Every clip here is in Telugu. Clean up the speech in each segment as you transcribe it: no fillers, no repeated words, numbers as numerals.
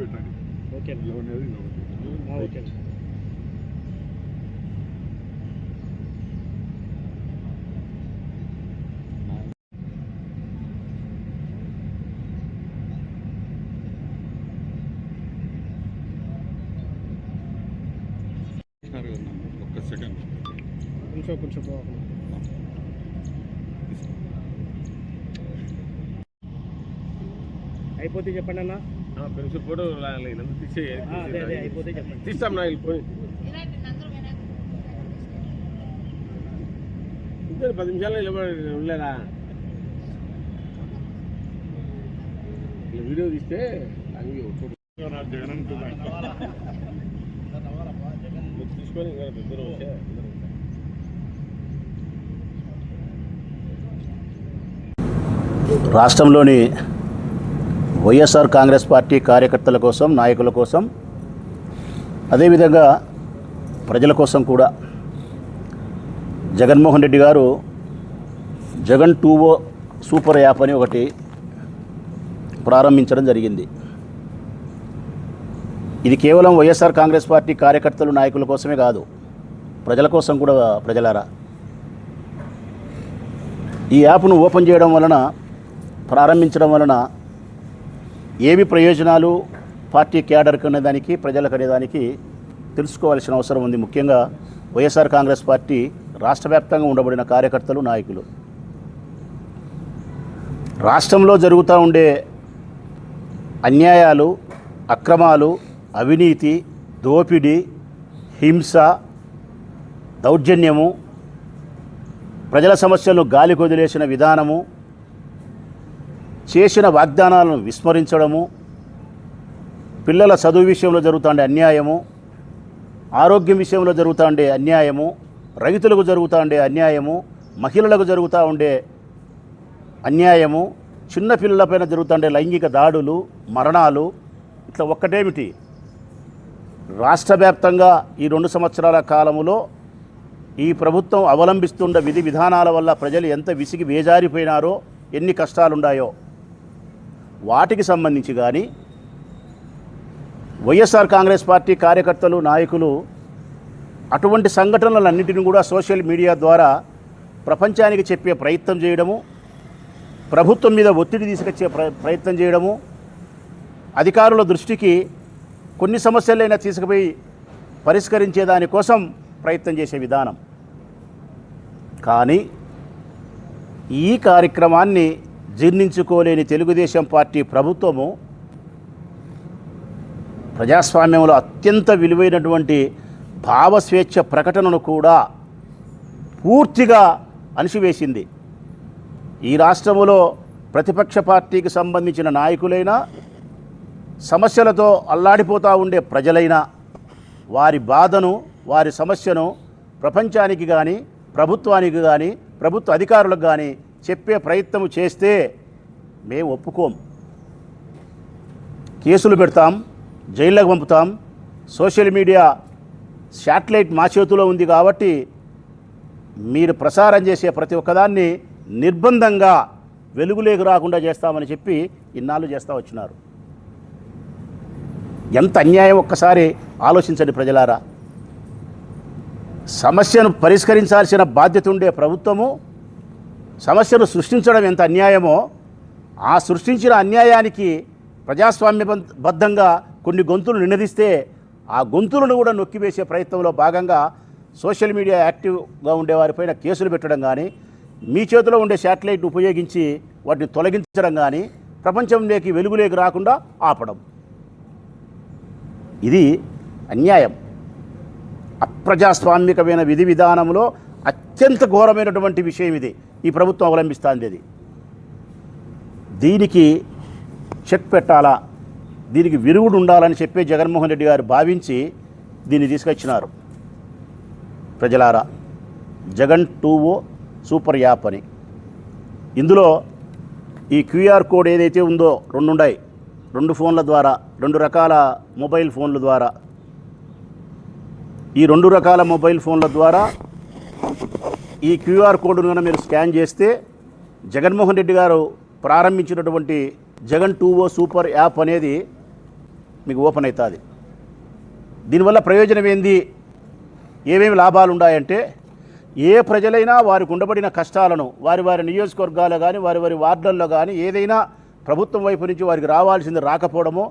పెట్టండి. Okay okay. ఒక్క సెకండ్ కొంచెం అయిపోతే చెప్పండి అన్న. పెన్షన్ కూడా అయిపోతే చెప్పండి. తీస్తాం నా వెళ్ళిపోయి 10 నిమిషాలు నిలబడి ఉండలేదా? వీడియో తీస్తే తీసుకొని రాష్ట్రంలోని వైఎస్ఆర్ కాంగ్రెస్ పార్టీ కార్యకర్తల కోసం, నాయకుల కోసం, అదేవిధంగా ప్రజల కోసం కూడా జగన్మోహన్ రెడ్డి గారు జగన్ 2.0 సూపర్ యాప్ అని ఒకటి ప్రారంభించడం జరిగింది. ఇది కేవలం వైఎస్ఆర్ కాంగ్రెస్ పార్టీ కార్యకర్తలు, నాయకుల కోసమే కాదు, ప్రజల కోసం కూడా. ప్రజలారా, ఈ యాప్ను ఓపెన్ చేయడం వలన, ప్రారంభించడం వలన ఏవి ప్రయోజనాలు పార్టీ క్యాడర్కి అనేదానికి, ప్రజలకు అనేదానికి తెలుసుకోవాల్సిన అవసరం ఉంది. ముఖ్యంగా వైఎస్ఆర్ కాంగ్రెస్ పార్టీ రాష్ట్ర వ్యాప్తంగా ఉండబడిన కార్యకర్తలు, నాయకులు. రాష్ట్రంలో జరుగుతూ ఉండే అన్యాయాలు, అక్రమాలు, అవినీతి, దోపిడీ, హింస, దౌర్జన్యము, ప్రజల సమస్యలను గాలికి వదిలేసిన విధానము, చేసిన వాగ్దానాలను విస్మరించడము, పిల్లల చదువు విషయంలో జరుగుతుండే అన్యాయము, ఆరోగ్యం విషయంలో జరుగుతూ ఉండే అన్యాయము, రైతులకు జరుగుతూ ఉండే అన్యాయము, మహిళలకు జరుగుతూ ఉండే అన్యాయము, చిన్నపిల్లలపైన జరుగుతుండే లైంగిక దాడులు, మరణాలు, ఇట్లా ఒక్కటేమిటి, రాష్ట్ర వ్యాప్తంగా ఈ 2 సంవత్సరాల కాలములో ఈ ప్రభుత్వం అవలంబిస్తున్న విధి విధానాల వల్ల ప్రజలు ఎంత విసిగి వేజారిపోయినారో, ఎన్ని కష్టాలున్నాయో వాటికి సంబంధించి కానీ, వైఎస్ఆర్ కాంగ్రెస్ పార్టీ కార్యకర్తలు, నాయకులు అటువంటి సంఘటనలన్నింటినీ కూడా సోషల్ మీడియా ద్వారా ప్రపంచానికి చెప్పే ప్రయత్నం చేయడము, ప్రభుత్వం మీద ఒత్తిడి తీసుకొచ్చే ప్రయత్నం చేయడము, అధికారుల దృష్టికి కొన్ని సమస్యలైనా తీసుకుపోయి పరిష్కరించే దానికోసం ప్రయత్నం చేసే విధానం. కానీ ఈ కార్యక్రమాన్ని జీర్ణించుకోలేని తెలుగుదేశం పార్టీ ప్రభుత్వము ప్రజాస్వామ్యంలో అత్యంత విలువైనటువంటి భావస్వేచ్ఛ ప్రకటనను కూడా పూర్తిగా అణిచివేసింది. ఈ రాష్ట్రంలో ప్రతిపక్ష పార్టీకి సంబంధించిన నాయకులైనా, సమస్యలతో అల్లాడిపోతూ ఉండే ప్రజలైనా వారి బాధను, వారి సమస్యను ప్రపంచానికి కానీ, ప్రభుత్వానికి కానీ, ప్రభుత్వ అధికారులకు కానీ చెప్పే ప్రయత్నం చేస్తే మేము ఒప్పుకోం. కేసులు పెడతాం, జైళ్ళకు పంపుతాం. సోషల్ మీడియా శాటిలైట్ మా చేతిలో ఉంది కాబట్టి మీరు ప్రసారం చేసే ప్రతి ఒక్కదాన్ని నిర్బంధంగా వెలుగులోకి రాకుండా చేస్తామని చెప్పి ఇన్నాళ్ళు చేస్తూ వచ్చినారు. ఎంత అన్యాయం ఒక్కసారి ఆలోచించండి ప్రజలారా. సమస్యను పరిష్కరించాల్సిన బాధ్యత ఉండే ప్రభుత్వము సమస్యను సృష్టించడం ఎంత అన్యాయమో, ఆ సృష్టించిన అన్యాయానికి ప్రజాస్వామ్యబద్ధంగా కొన్ని గొంతులు నినదిస్తే ఆ గొంతులను కూడా నొక్కివేసే ప్రయత్నంలో భాగంగా సోషల్ మీడియా యాక్టివ్గా ఉండేవారిపైన కేసులు పెట్టడం కానీ, మీ చేతిలో ఉండే శాటిలైట్ ఉపయోగించి వాటిని తొలగించడం కానీ, ప్రపంచంలోకి వెలుగులోకి రాకుండా ఆపడం, ఇది అన్యాయం. అప్రజాస్వామికమైన విధి విధానంలో అత్యంత ఘోరమైనటువంటి విషయం ఇది. ఈ ప్రభుత్వం అవలంబిస్తుంది. అది దీనికి చెక్ పెట్టాలా, దీనికి విరుగుడు ఉండాలని చెప్పి జగన్మోహన్ రెడ్డి గారు భావించి దీన్ని తీసుకొచ్చినారు. ప్రజలారా, జగన్ 2.0 సూపర్ యాప్ అని. ఇందులో ఈ క్యూఆర్ కోడ్ ఏదైతే ఉందో 2 ఉన్నాయి. 2 ఫోన్ల ద్వారా, 2 రకాల మొబైల్ ఫోన్ల ద్వారా, ఈ 2 రకాల మొబైల్ ఫోన్ల ద్వారా ఈ క్యూఆర్ కోడ్ను కనుక మీరు స్కాన్ చేస్తే జగన్మోహన్ రెడ్డి గారు ప్రారంభించినటువంటి జగన్ 2.0 సూపర్ యాప్ అనేది మీకు ఓపెన్ అవుతుంది. దీనివల్ల ప్రయోజనం ఏంది, ఏమేమి లాభాలు ఉన్నాయంటే, ఏ ప్రజలైనా వారికి ఉండబడిన కష్టాలను వారి వారి నియోజకవర్గాల్లో కానీ వారి వారి వార్డుల్లో కానీ ఏదైనా ప్రభుత్వం వైపు నుంచి వారికి రావాల్సింది రాకపోవడమో,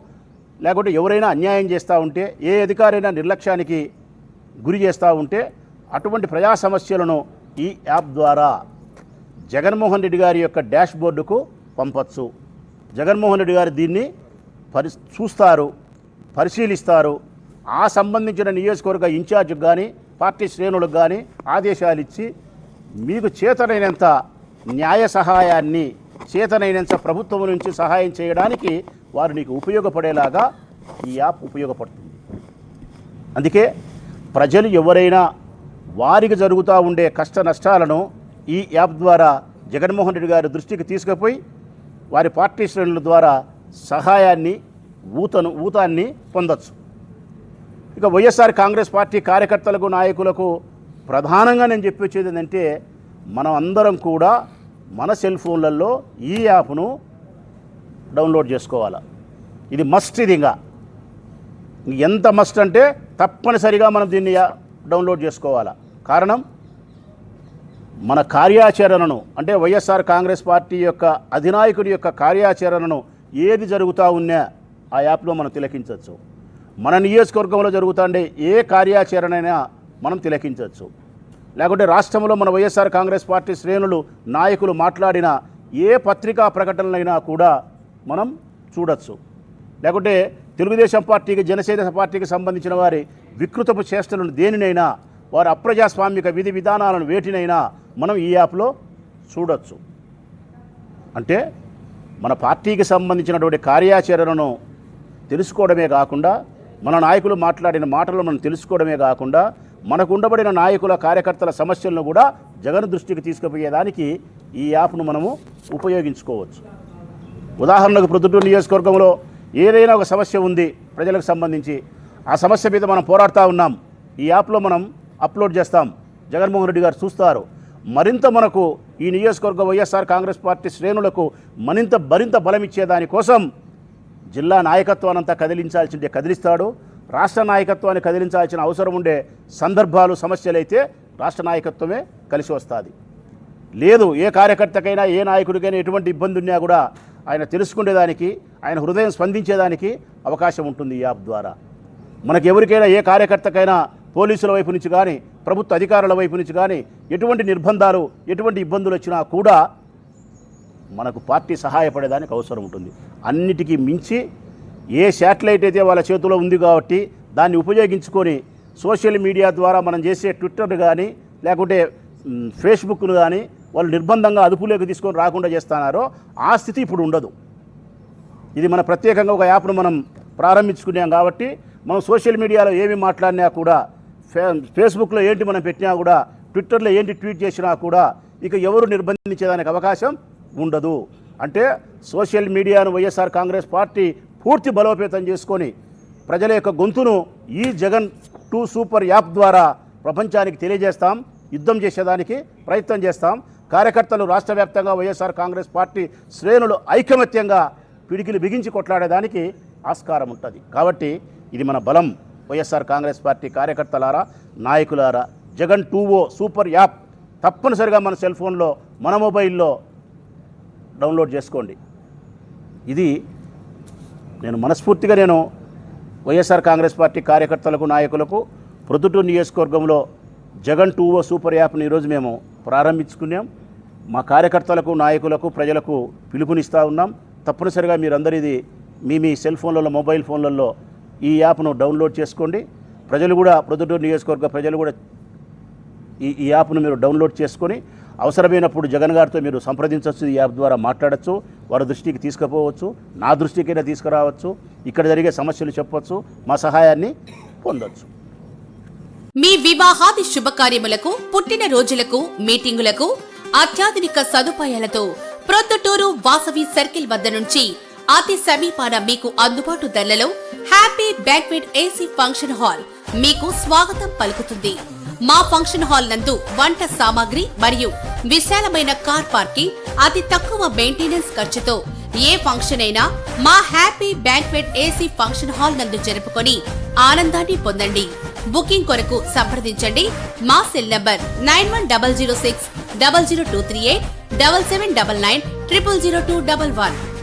లేకుంటే ఎవరైనా అన్యాయం చేస్తూ ఉంటే, ఏ అధికారైనా నిర్లక్ష్యానికి గురి చేస్తూ ఉంటే అటువంటి ప్రజా సమస్యలను ఈ యాప్ ద్వారా జగన్మోహన్ రెడ్డి గారి యొక్క డాష్ బోర్డుకు పంపచ్చు. జగన్మోహన్ రెడ్డి గారు దీన్ని చూస్తారు, పరిశీలిస్తారు. ఆ సంబంధించిన నియోజకవర్గ ఇన్ఛార్జ్కి కానీ పార్టీ శ్రేణులకు కానీ ఆదేశాలు ఇచ్చి మీకు చేతనైనంత న్యాయ సహాయాన్ని, చేతనైనంత ప్రభుత్వం నుంచి సహాయం చేయడానికి వారు నీకు ఉపయోగపడేలాగా ఈ యాప్ ఉపయోగపడుతుంది. అందుకే ప్రజలు ఎవరైనా వారికి జరుగుతూ ఉండే కష్ట నష్టాలను ఈ యాప్ ద్వారా జగన్మోహన్ రెడ్డి గారి దృష్టికి తీసుకుపోయి వారి పార్టీ శ్రేణుల ద్వారా సహాయాన్ని, ఊతాన్ని పొందొచ్చు. ఇక వైఎస్ఆర్ కాంగ్రెస్ పార్టీ కార్యకర్తలకు, నాయకులకు ప్రధానంగా నేను చెప్పొచ్చేది ఏంటంటే, మనం అందరం కూడా మన సెల్ ఫోన్లలో ఈ యాప్ను డౌన్లోడ్ చేసుకోవాలి. ఇది మస్ట్. ఇది ఇంకా ఎంత మస్ట్ అంటే తప్పనిసరిగా మనం దీన్ని డౌన్లోడ్ చేసుకోవాలి. కారణం, మన కార్యాచరణను, అంటే వైఎస్ఆర్ కాంగ్రెస్ పార్టీ యొక్క అధినాయకుడి యొక్క కార్యాచరణను ఏది జరుగుతూ ఉన్నా ఆ యాప్లో మనం తిలకించవచ్చు. మన నియోజకవర్గంలో జరుగుతుండే ఏ కార్యాచరణైనా మనం తిలకించవచ్చు. లేకుంటే రాష్ట్రంలో మన వైఎస్ఆర్ కాంగ్రెస్ పార్టీ శ్రేణులు, నాయకులు మాట్లాడిన ఏ పత్రికా ప్రకటనలైనా కూడా మనం చూడొచ్చు. లేకుంటే తెలుగుదేశం పార్టీకి, జనసేన పార్టీకి సంబంధించిన వారి వికృతపు చేష్టలను దేనినైనా, వారి అప్రజాస్వామిక విధి విధానాలను వేటినైనా మనం ఈ యాప్లో చూడొచ్చు. అంటే మన పార్టీకి సంబంధించినటువంటి కార్యాచరణను తెలుసుకోవడమే కాకుండా, మన నాయకులు మాట్లాడిన మాటలు మనం తెలుసుకోవడమే కాకుండా, మనకు ఉండబడిన నాయకుల, కార్యకర్తల సమస్యలను కూడా జగన్ దృష్టికి తీసుకుపోయేదానికి ఈ యాప్ను మనము ఉపయోగించుకోవచ్చు. ఉదాహరణకు ప్రొద్దుటూరు నియోజకవర్గంలో ఏదైనా ఒక సమస్య ఉంది ప్రజలకు సంబంధించి, ఆ సమస్య మీద మనం పోరాడుతూ ఉన్నాం, ఈ యాప్లో మనం అప్లోడ్ చేస్తాం, జగన్మోహన్ రెడ్డి గారు చూస్తారు. మరింత మనకు ఈ నియోజకవర్గ వైఎస్ఆర్ కాంగ్రెస్ పార్టీ శ్రేణులకు మరింత బలం ఇచ్చేదానికోసం జిల్లా నాయకత్వానంతా కదిలించాల్సిందే కదిలిస్తాడు. రాష్ట్ర నాయకత్వాన్ని కదిలించాల్సిన అవసరం ఉండే సందర్భాలు, సమస్యలైతే రాష్ట్ర నాయకత్వమే కలిసి వస్తుంది. లేదు, ఏ కార్యకర్తకైనా, ఏ నాయకుడికైనా ఎటువంటి ఇబ్బంది ఉన్నా కూడా ఆయన తెలుసుకునేదానికి, ఆయన హృదయం స్పందించేదానికి అవకాశం ఉంటుంది ఈ యాప్ ద్వారా. మనకు ఎవరికైనా, ఏ కార్యకర్తకైనా పోలీసుల వైపు నుంచి కానీ, ప్రభుత్వ అధికారుల వైపు నుంచి కానీ ఎటువంటి నిర్బంధాలు, ఎటువంటి ఇబ్బందులు వచ్చినా కూడా మనకు పార్టీ సహాయపడేదానికి అవసరం ఉంటుంది. అన్నిటికీ మించి ఏ శాటిలైట్ అయితే వాళ్ళ చేతిలో ఉంది కాబట్టి దాన్ని ఉపయోగించుకొని సోషల్ మీడియా ద్వారా మనం చేసే ట్విట్టర్ కానీ లేకుంటే ఫేస్బుక్ను కానీ వాళ్ళు నిర్బంధంగా అదుపులోకి తీసుకొని రాకుండా చేస్తున్నారో ఆ స్థితి ఇప్పుడు ఉండదు. ఇది మన ప్రత్యేకంగా ఒక యాప్ను మనం ప్రారంభించుకున్నాం కాబట్టి మనం సోషల్ మీడియాలో ఏమి మాట్లాడినా కూడా, ఫేస్బుక్లో ఏంటి మనం పెట్టినా కూడా, ట్విట్టర్లో ఏంటి ట్వీట్ చేసినా కూడా ఇక ఎవరు నిర్బంధించేదానికి అవకాశం ఉండదు. అంటే సోషల్ మీడియాను వైఎస్ఆర్ కాంగ్రెస్ పార్టీ పూర్తి బలోపేతం చేసుకొని ప్రజల యొక్క గొంతును ఈ జగన్ 2 సూపర్ యాప్ ద్వారా ప్రపంచానికి తెలియజేస్తాం, యుద్ధం చేసేదానికి ప్రయత్నం చేస్తాం. కార్యకర్తలు రాష్ట్ర వ్యాప్తంగా వైఎస్ఆర్ కాంగ్రెస్ పార్టీ శ్రేణులు ఐకమత్యంగా పిడికిలు బిగించి కొట్లాడేదానికి ఆస్కారం ఉంటుంది. కాబట్టి ఇది మన బలం. వైఎస్ఆర్ కాంగ్రెస్ పార్టీ కార్యకర్తలారా, నాయకులారా, జగన్ 2 సూపర్ యాప్ తప్పనిసరిగా మన సెల్ ఫోన్లో, మన మొబైల్లో డౌన్లోడ్ చేసుకోండి. ఇది నేను మనస్ఫూర్తిగా వైఎస్ఆర్ కాంగ్రెస్ పార్టీ కార్యకర్తలకు, నాయకులకు ప్రొద్దుటూరు నియోజకవర్గంలో జగన్ 2 సూపర్ యాప్ని ఈరోజు మేము ప్రారంభించుకున్నాం. మా కార్యకర్తలకు, నాయకులకు, ప్రజలకు పిలుపునిస్తూ ఉన్నాం. తప్పనిసరిగా మీరందరూ ఇది మీ సెల్ ఫోన్లలో, మొబైల్ ఫోన్లలో ఈ యాప్ను డౌన్లోడ్ చేసుకోండి. ప్రజలు కూడా, ప్రొద్దుటూరు నియోజకవర్గ ప్రజలు కూడా ఈ యాప్ను మీరు డౌన్లోడ్ చేసుకొని అవసరమైనప్పుడు జగన్ గారితో మీరు సంప్రదించవచ్చు, ఈ యాప్ ద్వారా మాట్లాడచ్చు, వారి దృష్టికి తీసుకుపోవచ్చు, నా దృష్టికైనా తీసుకురావచ్చు, ఇక్కడ జరిగే సమస్యలు చెప్పవచ్చు, మా సహాయాన్ని పొందొచ్చు. మీ వివాహాది శుభకార్యములకు, పుట్టిన రోజులకు, మీటింగులకు అత్యాధునిక సదుపాయాలతో ప్రొద్దుటూరు వాసవి సర్కిల్ వద్ద నుంచి అతి సమీపాన మీకు అందుబాటు ధరలలో happy banquet AC function hall మీకు స్వాగతం పలుకుతుంది. మా ఫంక్షన్ హాల్ నందు వంట సామాగ్రి మరియు విశాలమైన కార్ పార్కింగ్, అతి తక్కువ మెయింటెనెన్స్ ఖర్చుతో ఏ ఫంక్షన్ అయినా మా happy banquet AC function hall నందు జరుపుకొని ఆనందాన్ని పొందండి. బుకింగ్ కొరకు సంప్రదించండి. మా సెల్ నంబర్ 9100600238 7799 000211.